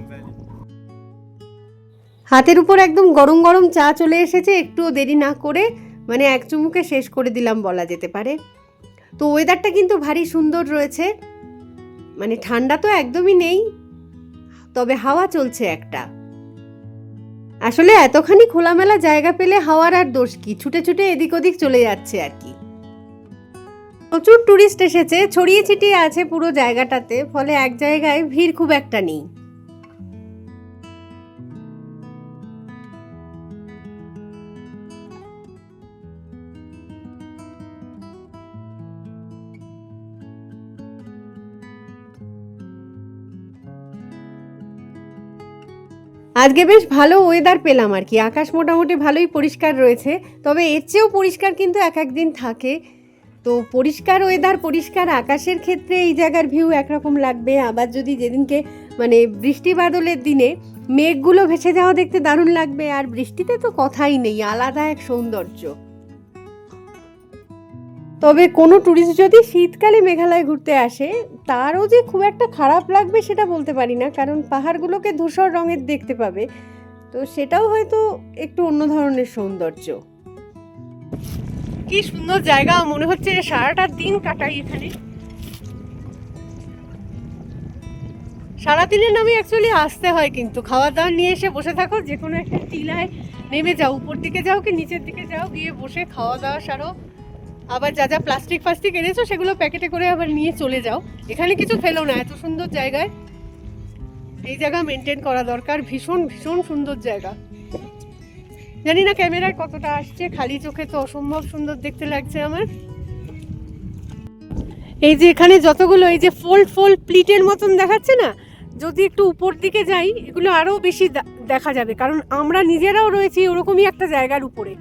C: হাতের উপর একদম গরম গরম চা চলে এসেছে, একটুও দেরি না করে মানে এক চুমুকে শেষ করে দিলাম বলা যেতে পারে। তো ওয়েদারটা কিন্তু ভারী সুন্দর রয়েছে, মানে ঠান্ডা তো একদমই নেই, তবে হাওয়া চলছে একটা। আসলে এতখানি খোলামেলা জায়গা পেলে হাওয়ার আর দোষ কি, ছুটে ছুটে এদিক ওদিক চলে যাচ্ছে আর কি। প্রচুর টুরিস্ট এসেছে, ছড়িয়ে ছিটিয়ে আছে পুরো জায়গাটাতে, ফলে এক জায়গায় ভিড় খুব একটা নেই। আজকে বেশ ভালো ওয়েদার পেলাম আর কি, আকাশ মোটামুটি ভালোই পরিষ্কার রয়েছে, তবে এর চেয়েও পরিষ্কার কিন্তু এক একদিন থাকে। তো পরিষ্কার ওয়েদার, পরিষ্কার আকাশের ক্ষেত্রে এই জায়গার ভিউ একরকম লাগবে, আবার যদি যেদিনকে মানে বৃষ্টি বাদলের দিনে মেঘগুলো ভেসে যাওয়া দেখতে দারুণ লাগবে, আর বৃষ্টিতে তো কথাই নেই, আলাদা এক সৌন্দর্য। তবে কোনো ট্যুরিস্ট যদি শীতকালে মেঘালয় ঘুরতে আসে তারও যে খুব একটা খারাপ লাগবে সেটা বলতে পারি না, কারণ পাহাড়গুলোকে ধূসর রঙের দেখতে পাবে, তো সেটাও হয়তো একটু অন্য ধরনের সৌন্দর্য। কি সুন্দর জায়গা, মনে হচ্ছে সারাটা দিন কাটাই এখানে। সারাদিনের নামে অ্যাকচুয়ালি আসতে হয়, কিন্তু খাওয়া দাওয়া নিয়ে এসে বসে থাকো, যে কোনো একটা টিলায় নেমে যাও, উপর দিকে যাও কি নিচের দিকে যাও, গিয়ে বসে খাওয়া দাওয়া সারো, আবার যা যা প্লাস্টিক এনেছো সেগুলো প্যাকেটে করে আবার নিয়ে চলে যাও, এখানে কিছু ফেলো না। এত সুন্দর জায়গায় এই জায়গা মেনটেন করা দরকার, ভীষণ ভীষণ সুন্দর জায়গা। জানি না ক্যামেরায় কতটা আসছে, খালি চোখে তো অসম্ভব সুন্দর দেখতে লাগছে আমার। এই যে এখানে যতগুলো এই যে ফোল্ড প্লিটের মতন দেখাচ্ছে না, যদি একটু উপর দিকে যাই এগুলো আরও বেশি দেখা যাবে, কারণ আমরা নিজেরাও রয়েছি ওরকমই একটা জায়গার উপরে।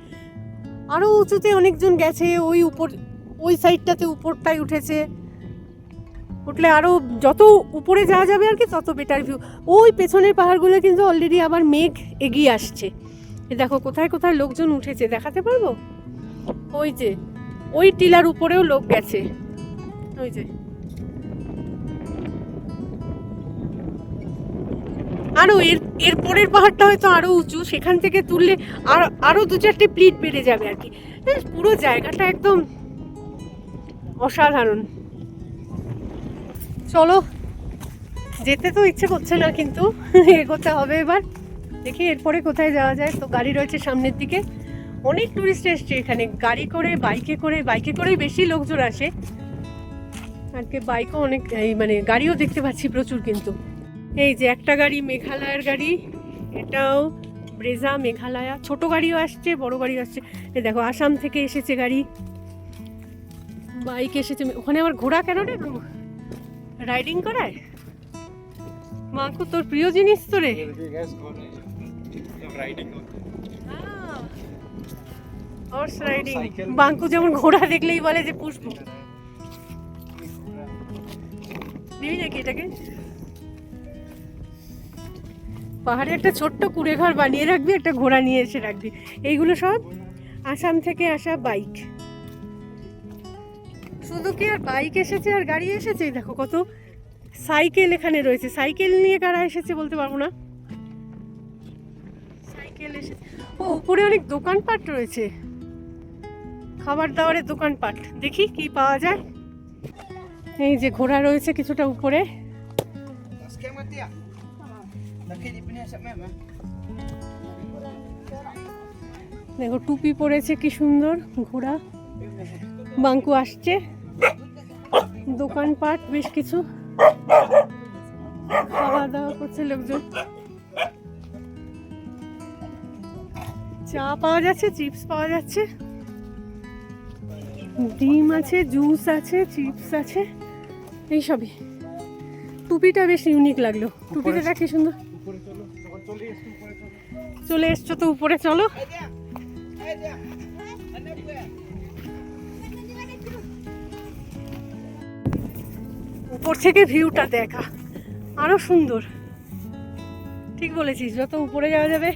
C: আরও উঁচুতে অনেকজন গেছে, ওই সাইডটাতে উপরটাই উঠেছে, উঠলে আরও যত উপরে যাওয়া যাবে আর কি তত বেটার ভিউ। ওই পেছনের পাহাড়গুলো কিন্তু অলরেডি আবার মেঘ এগিয়ে আসছে, দেখো কোথায় কোথায় লোকজন উঠেছে, দেখাতে পারবো? ওই যে ওই টিলার উপরেও লোক গেছে, ওই যে। আরও এর পরের পাহাড়টা হয়তো আরও উঁচু, সেখান থেকে তুললে আরও 2-4টে প্লিট বেড়ে যাবে আর কি। পুরো জায়গাটা একদম অসাধারণ। চলো, যেতে তো ইচ্ছে করছে না, কিন্তু এগোতে হবে এবার, দেখি এরপরে কোথায় যাওয়া যায়। তো গাড়ি রয়েছে সামনের দিকে, অনেক টুরিস্ট এসছে এখানে, গাড়ি করে বাইকে করেই বেশি লোকজন আসে আজকে, বাইকও অনেক, মানে গাড়িও দেখতে পাচ্ছি প্রচুর। কিন্তু এই যে একটা গাড়ি মেঘালয়ের গাড়ি, এটাও ব্রেজা মেঘালয়া, ছোট গাড়িও আসছে বড় গাড়িও আসছে। এই দেখো আসাম থেকে এসেছে গাড়ি, বাইক এসেছে। ওখানে আবার ঘোড়া কেন রে, রাইডিং করায়? মাকু তোর প্রিয় জিনিস তো রে, হর্স রাইডিং। বাঙ্কু যেমন ঘোড়া দেখলেই বলে যে পুষ্প, নেই নাকি এটাকে? পাহাড়ে একটা ছোট্ট কুড়ে ঘর বানিয়ে রাখবি, একটা ঘোড়া নিয়ে এসে রাখবি। এইগুলো সব আসাম থেকে আসা বাইক। শুধু কি আর বাইক এসেছে আর গাড়ি এসেছে, দেখো কত সাইকেল এখানে রয়েছে। সাইকেল নিয়ে কারা এসেছে বলতে পারবো না, সাইকেল এসেছে। ও উপরে অনেক দোকানপাট রয়েছে, খাবার দাবারের দোকানপাট, দেখি কি পাওয়া যায়। এই যে ঘোড়া রয়েছে কিছুটা উপরে, দেখো টুপি পরেছে কি সুন্দর ঘোড়া। বাঙ্কু আসছে, দোকানপাট বেশ কিছু, খাওয়া দাওয়া করছে লোকজন, চা পাওয়া যাচ্ছে, চিপস পাওয়া যাচ্ছে, ডিম আছে, জুস আছে, চিপস আছে, এইসবই। টুপিটা বেশ ইউনিক লাগলো, টুপিটা দেখ কি সুন্দর। চলে এসছো তো উপরে, চলো। উপর থেকে ভিউটা দেখা আরো সুন্দর, ঠিক বলেছিস, যত উপরে যাওয়া যাবে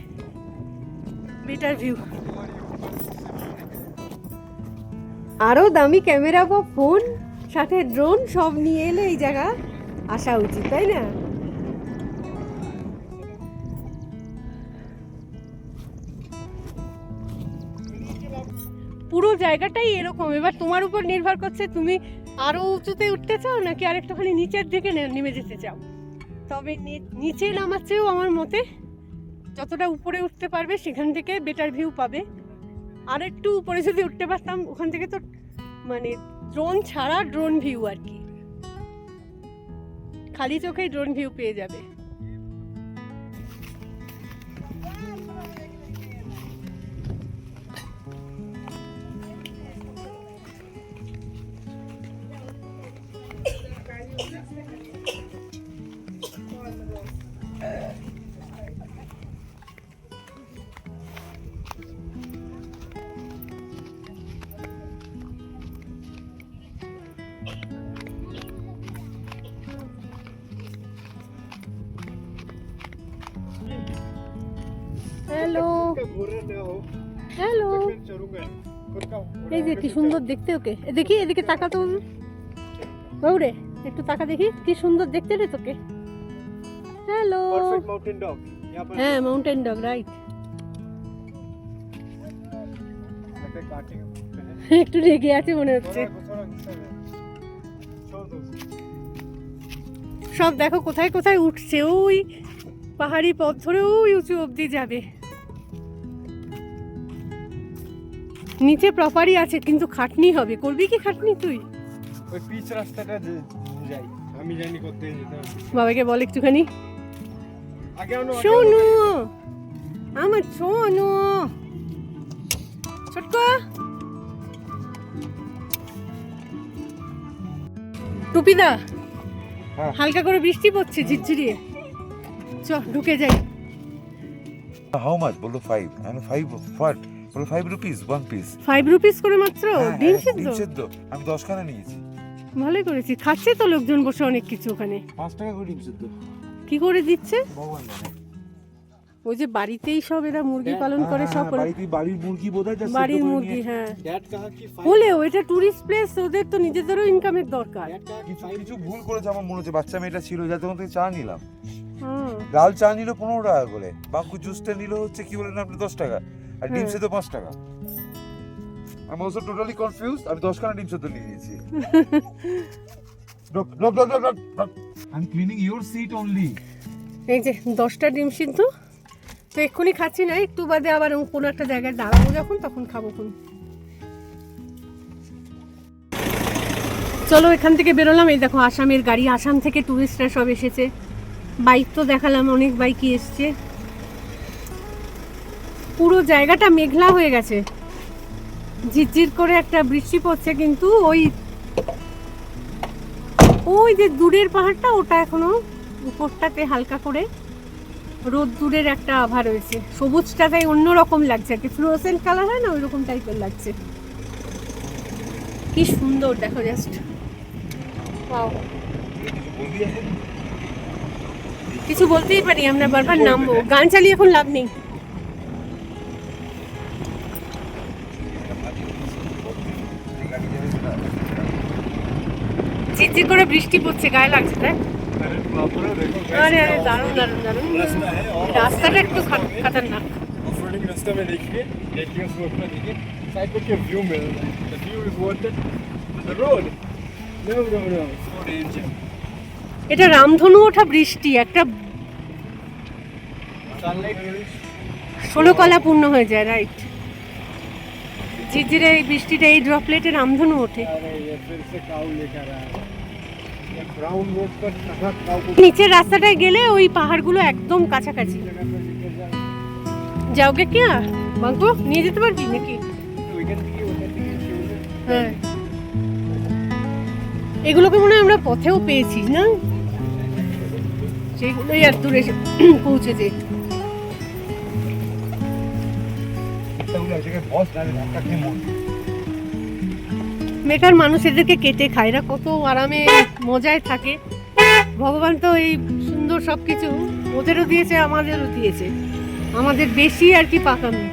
C: বেটার ভিউ। আরো দামি ক্যামেরা বা ফোন, সাথে ড্রোন সব নিয়ে এলে এই জায়গা আসা উচিত, তাই না? পুরো জায়গাটাই এরকম, এবার তোমার উপর নির্ভর করছে তুমি আরো উঁচুতে উঠতে চাও নাকি আরেকটুখানি নিচের দিকে নেমে যেতে চাও। তবে নিচে নামার চেয়েও আমার মতে যতটা উপরে উঠতে পারবে সেখান থেকে বেটার ভিউ পাবে। আর একটু উপরে যদি উঠতে পারতাম, ওখান থেকে তো মানে
A: ড্রোন ছাড়া ড্রোন ভিউ আর কি, খালি চোখেই ড্রোন ভিউ পেয়ে যাবে। হ্যালো হ্যালো, এই যে কি সুন্দর দেখতে ওকে, দেখি এদিকে তাকা তো বাবুরে, একটু তাকা দেখি কি সুন্দর দেখতে রে তোকে। হ্যালো, হ্যাঁ মাউন্টেন ডগ, রাইট। একটু রেগে আছে মনে হচ্ছে। সব দেখো কোথায় কোথায় উঠছে, ওই পাহাড়ি পথ ধরে ওই উঁচু অবধি যাবে। নিচে প্রপারই আছে কিন্তু খাটনি হবে, করবি কি খাটনি তুই?
D: ওই পিচ রাস্তাটা যাই, আমি জানি করতে যেতে হবে।
A: বাবাকে বল একটুখানি,
D: আগে আনো
A: শোনো আমার শোনো ছোট্ট। টুপিদা,
D: হ্যাঁ।
A: হালকা করে বৃষ্টি পড়ছে ঝিরঝিরিয়ে, চ ঢুকে যাই।
B: হাউ মাচ বলো? 5 আমি 5 হোয়াট বলো? 5 রুপিস 1 পিস।
A: 5 রুপিস করে মাত্র ডিম সিদ্ধ?
B: আমি 10 খানা নিয়েছি।
A: ভালোই করেছি, খাচ্ছে তো লোকজন বসে অনেক কিছু ওখানে।
D: 5 টাকা করে ডিম সিদ্ধ
A: কি করে দিচ্ছে?
D: ভগবান জানে।
A: ওই যে বাড়িতেই সব এরা মুরগি পালন করে, সব করে
B: বাড়ির মুরগি বোধহয় যা
A: বাড়ির মুরগি। হ্যাঁ,
D: ড্যাড কাহা কি
A: হলেও এটা টুরিস্ট প্লেস, ওদের তো নিজেদেরও ইনকামের দরকার।
B: কিছু ভুল করেছে আমার মনে হচ্ছে। বাচ্চা মেয়েটা ছিল যাতে তোমার থেকে চা নিলাম,
A: হুম,
B: লাল চা নিল 15 টাকা করে, বাঙ্কু জুসটা নিল হচ্ছে কি বলেন আপনি 10 টাকা, আর ডিম
A: হ্যাঁ।
B: সিদ্ধ 5 টাকা। আমি অলসো টোটালি কনফিউজড। আমি 10 খানা ডিম সিদ্ধ নিয়ে নিয়েছি। I am cleaning your seat only.
A: এই যে 10টা ডিম সিদ্ধ তো এক্ষুনি খাচ্ছি না, একটু বাদে আবার কোনো একটা জায়গায় দাঁড়াবো যখন, তখন খাবো। চলো এখান থেকে বেরোলাম। এই দেখো আসামের গাড়ি, আসাম থেকে টুরিস্টরা সব এসেছে। বাইক তো দেখালাম, অনেক বাইকই এসছে। পুরো জায়গাটা মেঘলা হয়ে গেছে, ঝিরঝির করে একটা বৃষ্টি পড়ছে, কিন্তু ওই যে দূরের পাহাড়টা, ওটা এখনো উপরটাতে হালকা করে রোদ দূরের একটা আভা রয়েছে। সবুজটা তাই অন্যরকম লাগছে আর কি, ফ্লোরোসেন্ট কালার হয় না, ওই রকম টাইপের লাগছে। কি সুন্দর দেখো, জাস্ট ওয়াও। কিছু বলতেই পারি আমরা, বারবার নামবো, গান চালিয়ে এখন লাভ নেই। ঝিরঝির করে বৃষ্টি পড়ছে, গায়ে লাগছে তাই। अरे अरे दारुण दारुण दारुण, रास्ताটা একটু खतरनाक।
D: ऑफरोडिंग रास्ता में देखिए उसको अपना देखिए, साइड पर क्या व्यू मिल रहा है। The view is worth it, the road no so danger.
A: এটা রামধনু ওঠা বৃষ্টি, একটা
D: सनलाइट
A: 16 কলা পূর্ণ হয়ে যায়, রাইট। ঝিরঝিরে এই বৃষ্টিটা, এই ড্রপলেটে রামধনু ওঠে।
D: अरे ये फिर से काऊ लेकर आया। ये ब्राउन रोड पर कहां काऊ को
A: নিচের রাস্তাটায় গেলে ওই পাহাড়গুলো একদম কাছাকাছি।
D: जगह पर लेकर जाए।
A: যাওগে কি বাঙ্কু, নিয়ে যেতে পারবি নাকি?
D: We can see
A: হ্যাঁ, এগুলোকে মনে হয় আমরা পথেও পেয়েছি না, সেগুলোই আর দূরে এসে পৌঁছেছে। বেকার মানুষ এদেরকে কেটে খায়, এরা কত আরামে মজায় থাকে। ভগবান তো এই সুন্দর সবকিছু ওদেরও দিয়েছে, আমাদেরও দিয়েছে, আমাদের বেশি আর কি পাকামি।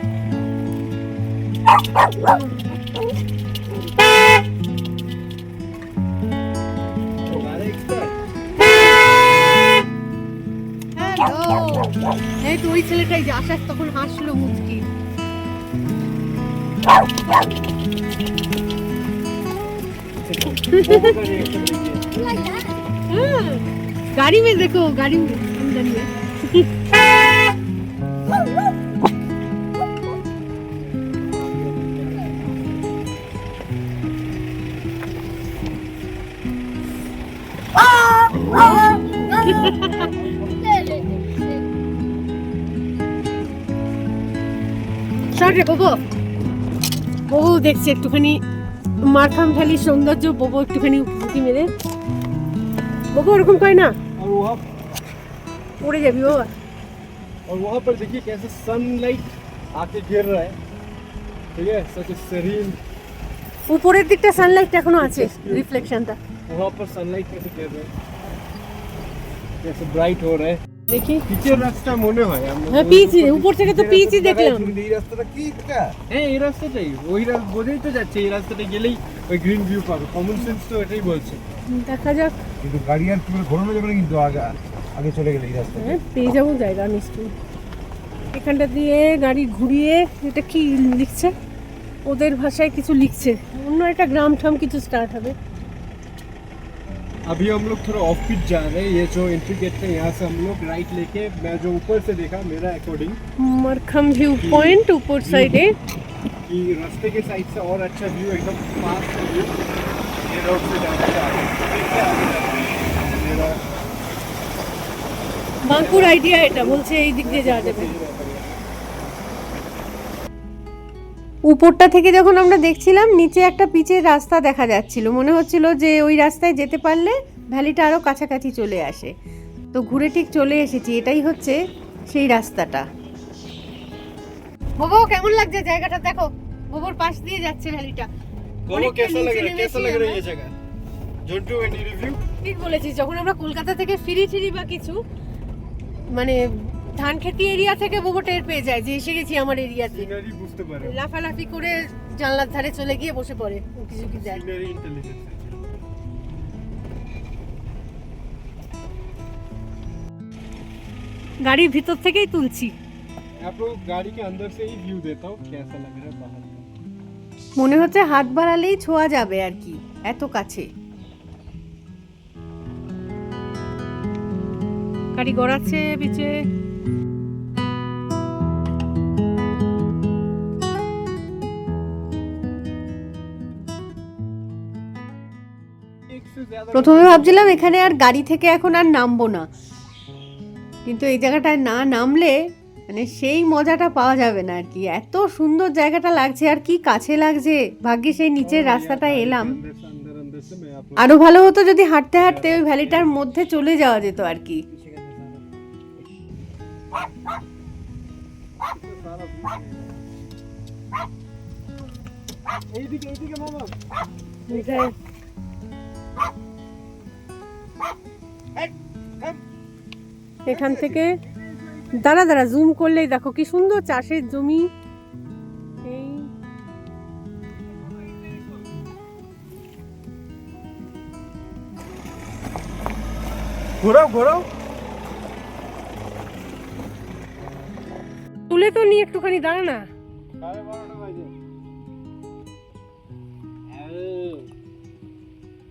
A: এই তো ওই ছেলেটাই যে আসার তখন হাসলো মুচকি। गाड़ी में देखो, गाड़ी में अंदर में সর রে বাবু, বাবু দেখছে একটুখানি মারখাম ভ্যালির সৌন্দর্য, বাবু একটুখানি উঁকি মেরে। বাবু ওরকম কয় না,
D: और वहाँ
A: পড়ে যাবি বাবা।
D: और वहाँ पर देखिए कैसे सनलाइट आके गिर रहा है, ठीक है, सच सीरीन।
A: উপরের দিকটা সানলাইট এখনো আছে, রিফ্লেকশনটা
D: वहाँ पर सनलाइट कैसे गिर रहा है, कैसे ब्राइट हो रहा है।
A: দেখি।
D: पीछे रास्ता মনে হয় আমরা
A: হ্যাঁ পিচি, উপর থেকে তো পিচই দেখলাম।
B: এই রাস্তাটা কি এটা?
D: হ্যাঁ এই রাস্তাটাই, ওই রাস্তা বোঝাই তো যাচ্ছে, এই রাস্তাটা গেলেই ওই গ্রিন ভিউ পাবে। কমন সেন্স তো এটাই বলছে।
A: দেখা যাক,
B: কিন্তু গাড়ি আর কি করে ঘোরানো যাবে না, কিন্তু আগে আগে চলে গেলে এই রাস্তা।
A: হ্যাঁ পেয়ে যাবো জায়গা নিশ্চয়ই। এখানটা দিয়ে গাড়ি ঘুরিয়ে, এটা কি লিখছে, ওদের ভাষায় কিছু লিখছে, অন্য একটা গ্রাম ঠাম কিছু স্টার্ট হবে।
D: अभी हम लोग थोड़ा ऑफ पिच जा रहे हैं, ये जो एंट्री गेट है यहाँ से हम लोग राइट लेके, मैं जो ऊपर से देखा मेरा अकॉर्डिंग
A: মারখাম ভিউ পয়েন্ট উপর সাইডে।
D: कि रास्ते के साइड से और अच्छा व्यू, एकदम पास व्यू ये रोड से जाने का देखते हैं आगे जाते हैं। मेरा
A: বাঁকুড় আইডিয়া, এটা বলছে এই দিক দিয়ে যাওয়া যাবে।
C: উপরটা থেকে যখন আমরা দেখছিলাম, নিচে একটা পিচের রাস্তা দেখা যাচ্ছিল, মনে হচ্ছিল যে ওই রাস্তায় যেতে পারলে ভ্যালিটা আরও কাছাকাছি চলে আসে। তো ঘুরে ঠিক চলে এসেছি, এটাই হচ্ছে সেই রাস্তাটা।
A: বাবু কেমন লাগছে জায়গাটা, দেখো বাবুর পাশ দিয়ে যাচ্ছে ভ্যালিটা।
D: बोलो कैसा लग रहा है, कैसा लग रहा है ये जगह? Jontu any review?
A: ঠিক বলেছিস, যখন আমরা কলকাতা থেকে ফিরি বা কিছু, মানে ধান খেতি এরিয়া থেকে বাবু টের পেয়ে যায় যে এসে গেছি আমার এরিয়াতে।
D: সিনারি বুঝতে পারে,
A: লাফালাফি করে জানলার ধারে চলে গিয়ে বসে পড়ে, কিছু কি যায়।
D: সিনারি इंटेलिजेंस है।
A: গাড়ির ভিতর থেকেই তুলছি।
D: आपको गाड़ी के अंदर से ही व्यू देता हूँ कैसा लग रहा है बाहर का।
C: মনে হচ্ছে হাত বাড়ালেই ছোঁয়া যাবে আর কি, এত কাছে।
A: গাড়ি গড়াচ্ছে পিছে।
D: एक से ज्यादा
C: প্রথমে ভাবছিলাম এখানে আর গাড়ি থেকে এখন আর নামবো না, কিন্তু এই জায়গাটায় না নামলে মানে সেই মজাটা পাওয়া যাবে না আর কি। এত সুন্দর জায়গাটা লাগছে, আর কি কাছে লাগছে। ভাগ্যে সেই নিচের রাস্তাটায় এলাম,
D: अंदर अंदर से मैं आप
C: আরো ভালো হতো যদি হাঁটতে হাঁটতে ওই ভ্যালিটার মধ্যে চলে যাওয়া যেত আর কি।
D: এইদিকে মামা
A: এখান থেকে দাঁড়া জুম করলেই দেখো কি সুন্দর চাষের জমি। এই
D: ঘোরাও
A: তুলে তো নিয়ে একটুখানি দাঁড়া না।
D: 12:30 বাজে।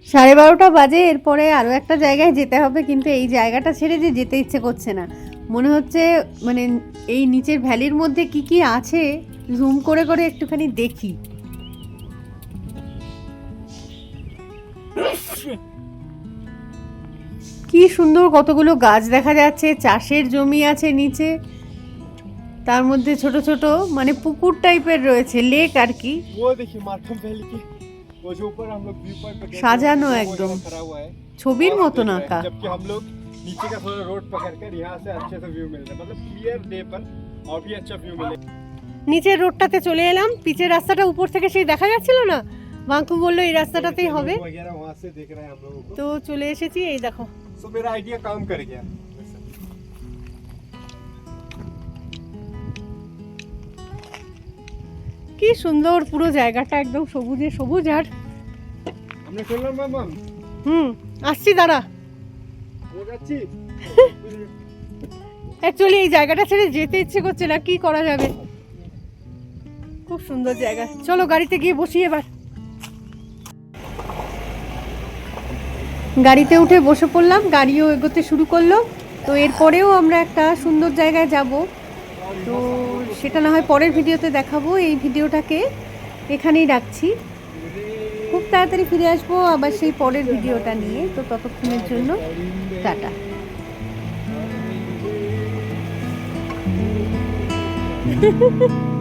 C: 12:30 বাজে, এরপরে আরো একটা জায়গায় যেতে হবে, কিন্তু এই জায়গাটা ছেড়ে যে যেতে ইচ্ছে করছে না। মনে হচ্ছে মানে এই নিচের ভ্যালির মধ্যে কি কি আছে জুম করে করে একটুখানি দেখি। কি সুন্দর কতগুলো গাছ দেখা যাচ্ছে, চাষের জমি আছে নিচে, তার মধ্যে ছোট ছোট মানে পুকুর টাইপের রয়েছে, লেক আর কি।
D: वो देखिए मार्कम वैली के वो जो ऊपर हम लोग व्यू पॉइंट पे गए थे,
C: সাজানো
D: वो
C: একদম
D: जगह खड़ा हुआ है
C: ছবির
D: और
C: মতন
D: देख रहे हैं,
C: আঁকা।
D: जबकि हम लोग नीचे का थोड़ा रोड पकड़ कर यहाँ से अच्छे से व्यू मिल रहा है, मतलब क्लियर डे पर और भी अच्छा व्यू मिलेगा।
A: নিচের রোডটাতে চলে এলাম। পিচের রাস্তাটা উপর থেকে সেই দেখা যাচ্ছিল না, বাঙ্কু বললো এই রাস্তাটাতেই হবে,
D: लोग वगैरह वहाँ से देख रहे हैं हम लोगों को,
A: তো চলে এসেছি। এই দেখো
D: तो मेरा आइडिया काम कर गया।
A: কি সুন্দর পুরো জায়গাটা, একদম সবুজে সবুজ। আর
D: আমরা চললাম মামা,
A: আসছি দাঁড়া।
D: যাচ্ছি।
A: অ্যাকচুয়ালি এই জায়গাটা ছেড়ে যেতে ইচ্ছে করছে না, কি করা যাবে। খুব সুন্দর জায়গা, চলো গাড়িতে গিয়ে বসি এবার।
C: গাড়িতে উঠে বসে পড়লাম, গাড়িও এগোতে শুরু করলো। তো এরপরেও আমরা একটা সুন্দর জায়গায় যাব, তো সেটা না হয় পরের ভিডিওতে দেখাবো। এই ভিডিওটাকে এখানেই রাখছি, খুব তাড়াতাড়ি ফিরে আসবো আবার সেই পরের ভিডিওটা নিয়ে। তো ততক্ষণের জন্য টাটা।
A: হ্যাঁ